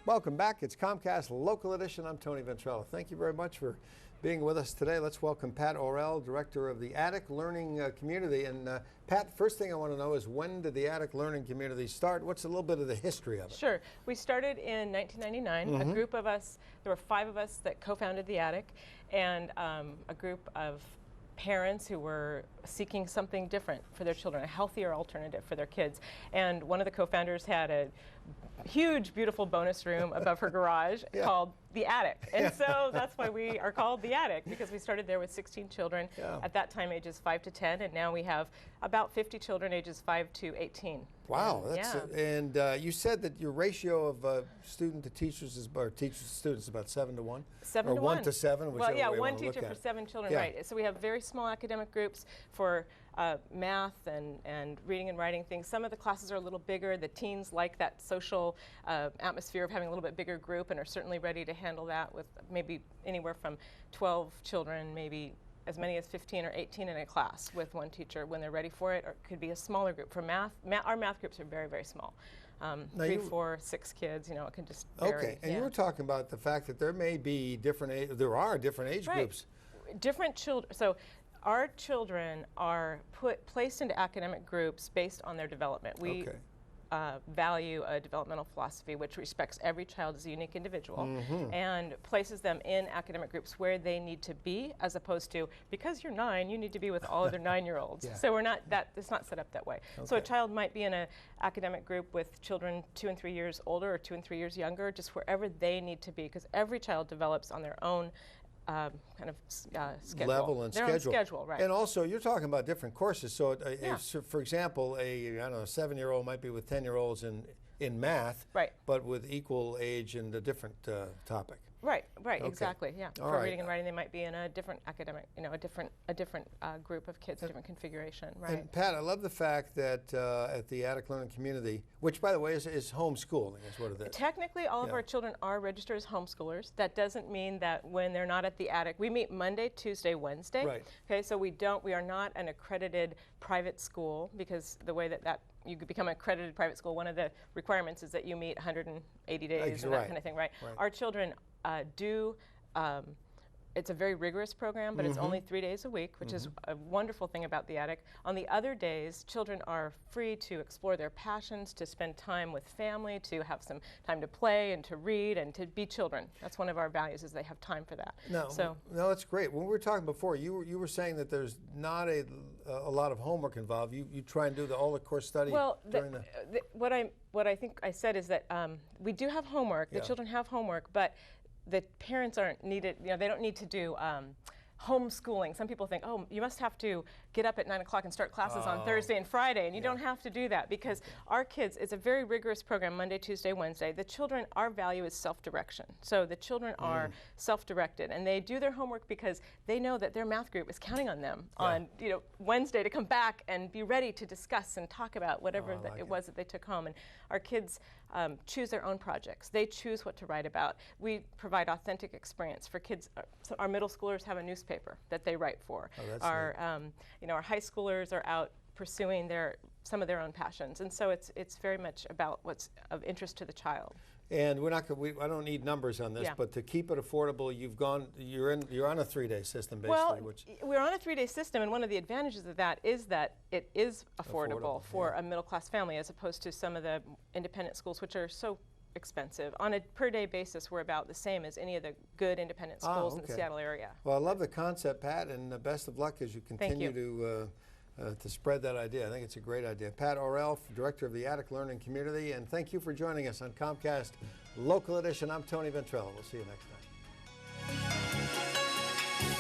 Welcome back. It's Comcast Local Edition. I'm Tony Ventrella. Thank you very much for being with us today. Let's welcome Pat Orrell, Director of the Attic Learning Community. And Pat, first thing I want to know is, when did the Attic Learning Community start? What's a little bit of the history of it? Sure. We started in 1999. A group of us, there were 5 of us that co-founded the Attic, and a group of parents who were seeking something different for their children, a healthier alternative for their kids. And one of the co-founders had a huge, beautiful bonus room above her garage called the Attic. And so that's why we are called the Attic, because we started there with 16 children, at that time ages 5 to 10, and now we have about 50 children ages 5 to 18. Wow, that's and you said that your ratio of student to teachers is, or teachers to students, is about 7 to 1? 7 to 1. Or 1 to 7, whichever well, yeah, way one you want to teacher look for at 7 children, Yeah. right. So we have very small academic groups for math and reading and writing things. Some of the classes are a little bigger. The teens like that social atmosphere of having a little bit bigger group and are certainly ready to handle that with maybe anywhere from 12 children, maybe as many as 15 or 18 in a class with one teacher when they're ready for it, or it could be a smaller group. For math, our math groups are very, very small. 3, 4, 6 kids, you know, it can just vary. Okay, and you were talking about the fact that there may be different, there are different age groups. Different children, so our children are placed into academic groups based on their development. We value a developmental philosophy which respects every child as a unique individual and places them in academic groups where they need to be, as opposed to, because you're 9, you need to be with all other 9-year-olds. So we're not, it's not set up that way. So a child might be in an academic group with children 2 and 3 years older or 2 and 3 years younger, just wherever they need to be, because every child develops on their own kind of schedule. Level and their schedule. Own schedule, right. And also, you're talking about different courses. So, so for example, I don't know, a 7-year-old might be with 10-year-olds in math, but with equal age and a different topic. Right, exactly, yeah. All For reading and writing, they might be in a different academic, you know, a different group of kids, a different configuration, right. And Pat, I love the fact that at the Attic Learning Community, which by the way is homeschooling, is what it is. Technically, all of our children are registered as homeschoolers. That doesn't mean that when they're not at the Attic, we meet Monday, Tuesday, Wednesday. Right. Okay, so we are not an accredited private school, because the way that you could become an accredited private school, one of the requirements is that you meet 180 days and that kind of thing, right? Our children it's a very rigorous program, but it's only 3 days a week, which is a wonderful thing about the Attic. On the other days, children are free to explore their passions, to spend time with family, to have some time to play and to read and to be children. That's one of our values, is they have time for that. No, that's great. When we were talking before, you were saying that there's not a lot of homework involved. You try and do all the course study during what I think I said is that we do have homework. The children have homework, but the parents aren't needed, you know, they don't need to do homeschooling. Some people think, oh, you must have to get up at 9 o'clock and start classes on Thursday and Friday, and you don't have to do that, because our kids, it's a very rigorous program, Monday, Tuesday, Wednesday. The children, our value is self-direction. So the children are self-directed, and they do their homework because they know that their math group is counting on them on Wednesday to come back and be ready to discuss and talk about whatever it was that they took home. And our kids choose their own projects. They choose what to write about. We provide authentic experience for kids. So our middle schoolers have a newspaper that they write for. Our high schoolers are out pursuing some of their own passions, and so it's very much about what's of interest to the child. And we're not. I don't need numbers on this, but to keep it affordable, you're on a 3-day system basically. Well, we're on a 3-day system, and one of the advantages of that is that it is affordable for a middle-class family, as opposed to some of the independent schools, which are so expensive. On a per-day basis, we're about the same as any of the good independent schools in the Seattle area. Well, I love the concept, Pat, and best of luck as you continue to spread that idea. I think it's a great idea. Pat Orrell, Director of the Attic Learning Community, and thank you for joining us on Comcast Local Edition. I'm Tony Ventrella. We'll see you next time.